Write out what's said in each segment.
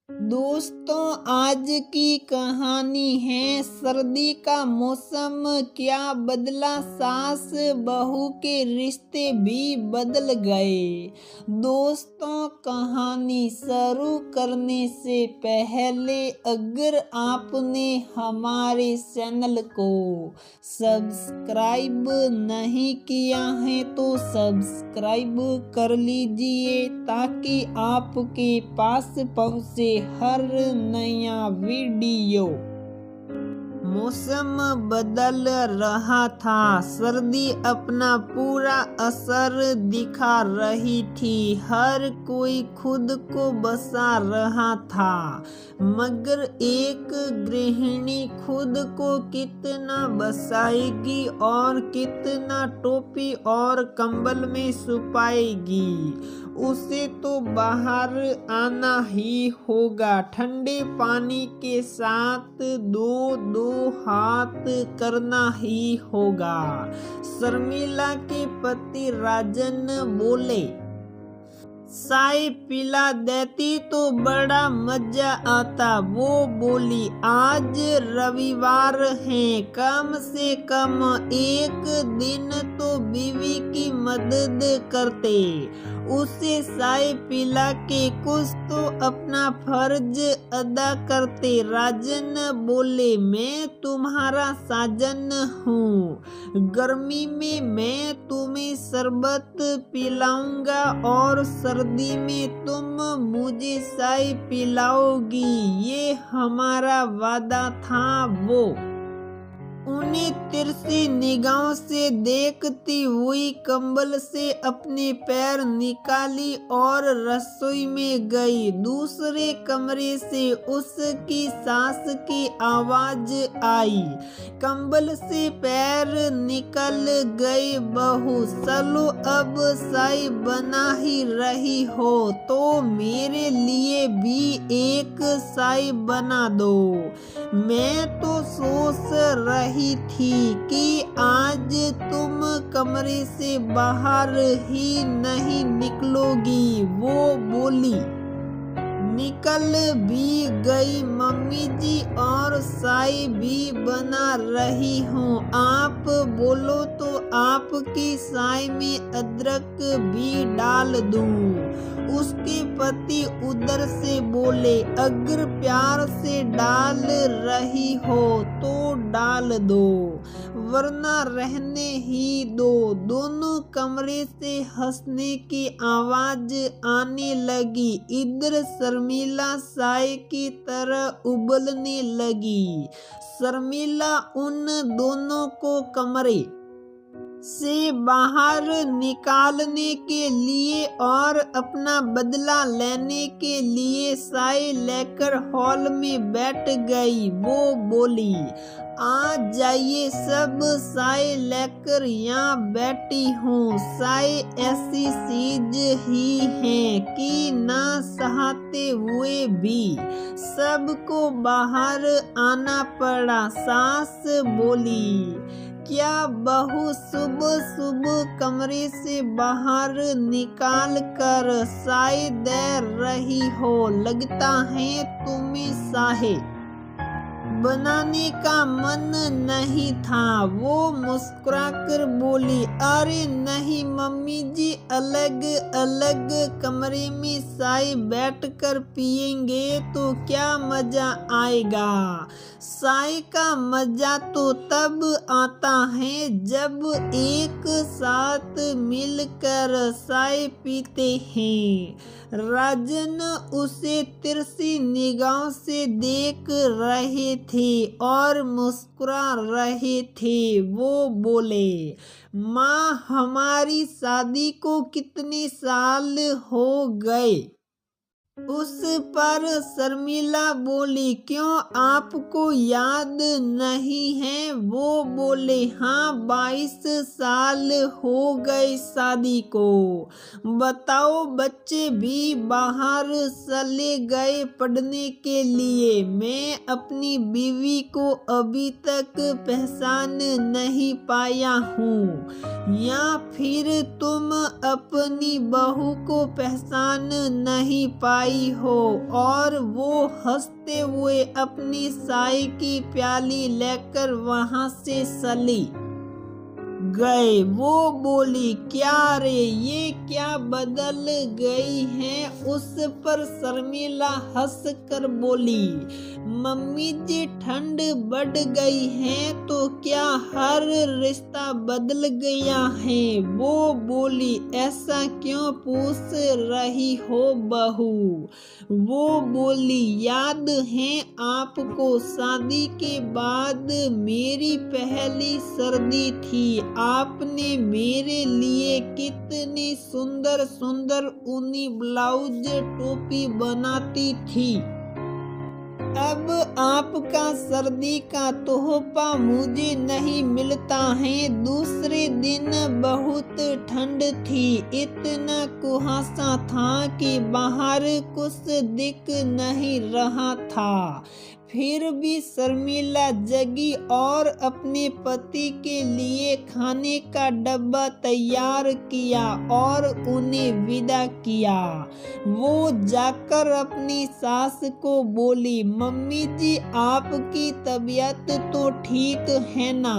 दोस्तों, आज की कहानी है सर्दी का मौसम क्या बदला सास बहू के रिश्ते भी बदल गए। दोस्तों, कहानी शुरू करने से पहले अगर आपने हमारे चैनल को सब्सक्राइब नहीं किया है तो सब्सक्राइब कर लीजिए ताकि आपके पास पहुंचे हर नया वीडियो। मौसम बदल रहा था, सर्दी अपना पूरा असर दिखा रही थी। हर कोई खुद को बचा रहा था, मगर एक गृहिणी खुद को कितना बचाएगी और कितना टोपी और कंबल में छुपाएगी। उसे तो बाहर आना ही होगा। ठंडे पानी के साथ दो दो हाथ करना ही होगा। शर्मिला के पति राजन बोले, चाय पिला देती तो बड़ा मजा आता। वो बोली, आज रविवार है, कम से कम एक दिन तो बीवी की मदद करते, उसे चाय पिला के कुछ तो अपना फर्ज अदा करते। राजन बोले, मैं तुम्हारा साजन हूँ, गर्मी में मैं तुम्हें शरबत पिलाऊंगा और सर्दी में तुम मुझे चाय पिलाओगी, ये हमारा वादा था। वो उन्हें तिरछी निगाहों से देखती हुई कंबल से अपने पैर निकाली और रसोई में गई। दूसरे कमरे से उसकी सास की आवाज आई, कंबल से पैर निकल गए बहू, चलो अब चाय बना ही रही हो तो मेरे लिए भी एक चाय बना दो। मैं तो सोच रही थी कि आज तुम कमरे से बाहर ही नहीं निकलोगी। वो बोली, निकल भी गई मम्मी जी और चाय भी बना रही हूँ। आप बोलो तो आपकी चाय में अदरक भी डाल दूँ। उसके पति उधर से बोले, अगर प्यार से डाल रही हो तो डाल दो, वरना रहने ही दो। दोनों कमरे से हंसने की आवाज आने लगी। इधर शर्मिला चाय की तरह उबलने लगी। शर्मिला उन दोनों को कमरे से बाहर निकालने के लिए और अपना बदला लेने के लिए चाय लेकर हॉल में बैठ गई। वो बोली, आ जाइए सब, चाय लेकर यहाँ बैठी हूँ। चाय ऐसी चीज ही है कि ना चाहते हुए भी सबको बाहर आना पड़ा। सास बोली, क्या बहू सुबह सुबह कमरे से बाहर निकाल कर चाय दे रही हो, लगता है तुम्हें चाय बनाने का मन नहीं था। वो मुस्कुराकर बोली, अरे नहीं मम्मी जी, अलग अलग कमरे में चाय बैठकर पिएंगे तो क्या मजा आएगा। चाय का मजा तो तब आता है जब एक साथ मिलकर चाय पीते हैं। राजन उसे तिरछी निगाहों से देख रहे थे और मुस्कुरा रहे थे। वो बोले, माँ, हमारी शादी को कितने साल हो गए। उस पर शर्मिला बोली, क्यों आपको याद नहीं है। वो बोले, हाँ, 22 साल हो गए शादी को। बताओ, बच्चे भी बाहर चले गए पढ़ने के लिए। मैं अपनी बीवी को अभी तक पहचान नहीं पाया हूँ, या फिर तुम अपनी बहू को पहचान नहीं पाए आई हो। और वो हंसते हुए अपनी चाय की प्याली लेकर वहां से चली गए। वो बोली, क्या रे, ये क्या बदल गई है? उस पर शर्मिला हंस कर बोली, मम्मी जी ठंड बढ़ गई है तो क्या हर रिश्ता बदल गया है? वो बोली, ऐसा क्यों पूछ रही हो बहू? वो बोली, याद है आपको शादी के बाद मेरी पहली सर्दी थी, आपने मेरे लिए कितनी सुंदर सुंदर ऊनी ब्लाउज टोपी बनाती थी। अब आपका सर्दी का तोहफा मुझे नहीं मिलता है। दूसरे दिन बहुत ठंड थी, इतना कुहासा था कि बाहर कुछ दिख नहीं रहा था। फिर भी शर्मिला जगी और अपने पति के लिए खाने का डब्बा तैयार किया और उन्हें विदा किया। वो जाकर अपनी सास को बोली, मम्मी जी आपकी तबीयत तो ठीक है ना?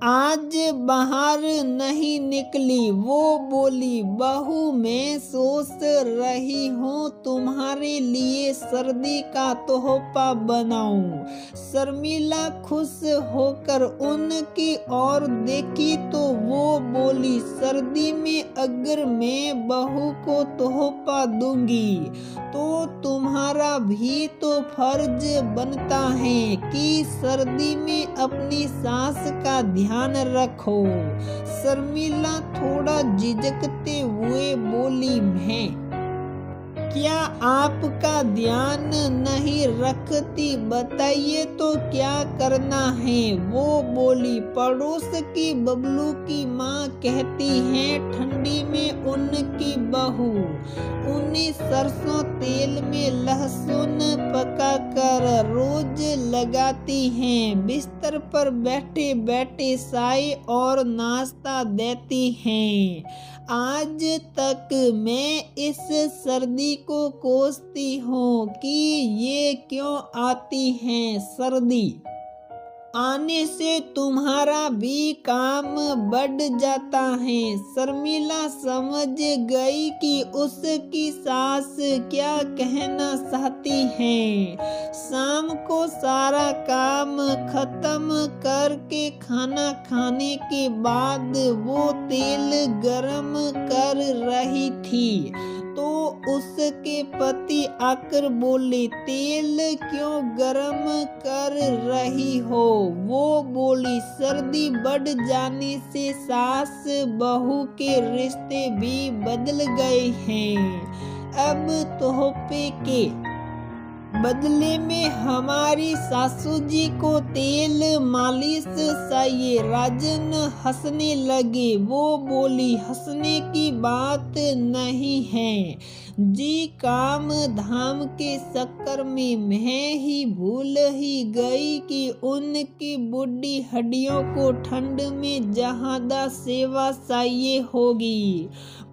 आज बाहर नहीं निकली। वो बोली, बहू मैं सोच रही हूँ तुम्हारे लिए सर्दी का तोहफा बनाऊं। शर्मिला खुश होकर उनकी ओर देखी तो वो बोली, सर्दी में अगर मैं बहू को तोहफा दूंगी तो तुम्हारा भी तो फर्ज बनता है कि सर्दी में अपनी सास का ध्यान रखो। शर्मिला थोड़ा झिझकते हुए बोली, मैं क्या आपका ध्यान नहीं रखती? बताइए तो क्या करना है? वो बोली, पड़ोस की बबलू की माँ कहती है ठंडी में उनकी बहू उन्हें सरसों तेल में लहसुन पकाकर रोज लगाती हैं, बिस्तर पर बैठे बैठे चाय और नाश्ता देती हैं। आज तक मैं इस सर्दी को कोसती हूँ कि ये क्यों आती है। सर्दी आने से तुम्हारा भी काम बढ़ जाता है। शर्मिला समझ गई कि उसकी सास क्या कहना चाहती है। शाम को सारा काम खत्म करके खाना खाने के बाद वो तेल गरम कर रही थी तो उसके पति आकर बोले, तेल क्यों गरम कर रही हो? वो बोली, सर्दी बढ़ जाने से सास बहू के रिश्ते भी बदल गए हैं। अब तोहफे के बदले में हमारी सासू जी को तेल मालिश चाहिए। राजन हंसने लगे। वो बोली, हंसने की बात नहीं है जी, काम धाम के चक्कर में मैं ही भूल ही गई कि उनकी बुढ़ी हड्डियों को ठंड में ज्यादा सेवा चाहिए होगी।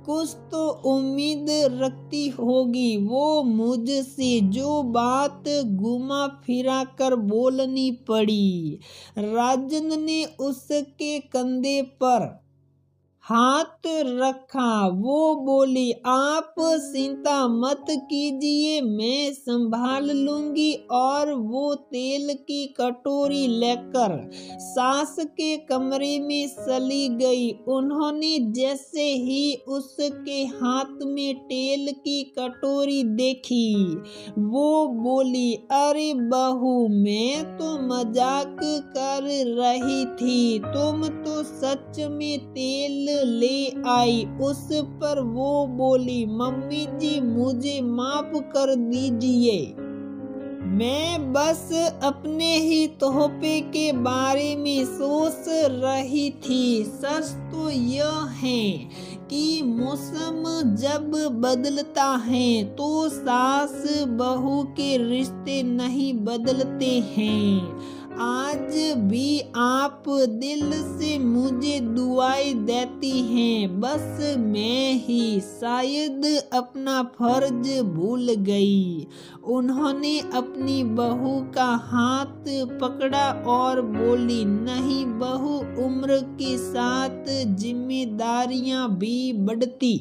कुछ तो उम्मीद रखती होगी वो मुझसे, जो बात घुमा फिरा कर बोलनी पड़ी। राजन ने उसके कंधे पर हाथ रखा। वो बोली, आप चिंता मत कीजिए, मैं संभाल लूंगी। और वो तेल की कटोरी लेकर सास के कमरे में चली गई। उन्होंने जैसे ही उसके हाथ में तेल की कटोरी देखी, वो बोली, अरे बहू, मैं तो मजाक कर रही थी, तुम तो सच में तेल ले आई। उस पर वो बोली, मम्मी जी मुझे माफ कर दीजिए, मैं बस अपने ही तोहफे के बारे में सोच रही थी। सच तो यह है कि मौसम जब बदलता है तो सास बहू के रिश्ते नहीं बदलते हैं। आज भी आप दिल से मुझे दुआएं देती हैं, बस मैं ही शायद अपना फर्ज भूल गई। उन्होंने अपनी बहू का हाथ पकड़ा और बोली, नहीं बहू, उम्र के साथ जिम्मेदारियां भी बढ़ती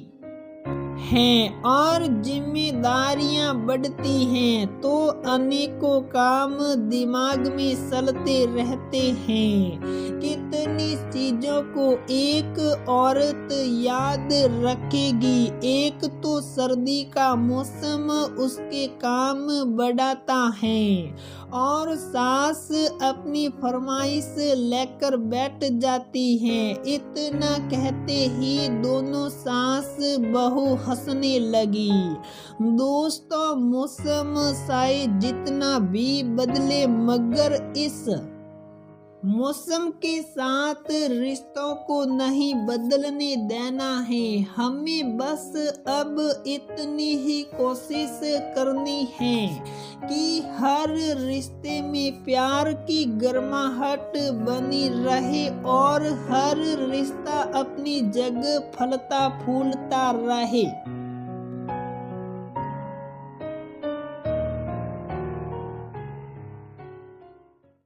हैं और जिम्मेदारियां बढ़ती हैं तो अनेकों काम दिमाग में चलते रहते हैं। कितनी चीजों को एक औरत याद रखेगी। एक तो सर्दी का मौसम उसके काम बढ़ाता है और सास अपनी फरमाइश लेकर बैठ जाती है। इतना कहते ही दोनों सास बहू हंसने लगी। दोस्तों, मौसम शायद जितना भी बदले मगर इस मौसम के साथ रिश्तों को नहीं बदलने देना है। हमें बस अब इतनी ही कोशिश करनी है कि हर रिश्ते में प्यार की गर्माहट बनी रहे और हर रिश्ता अपनी जगह फलता फूलता रहे।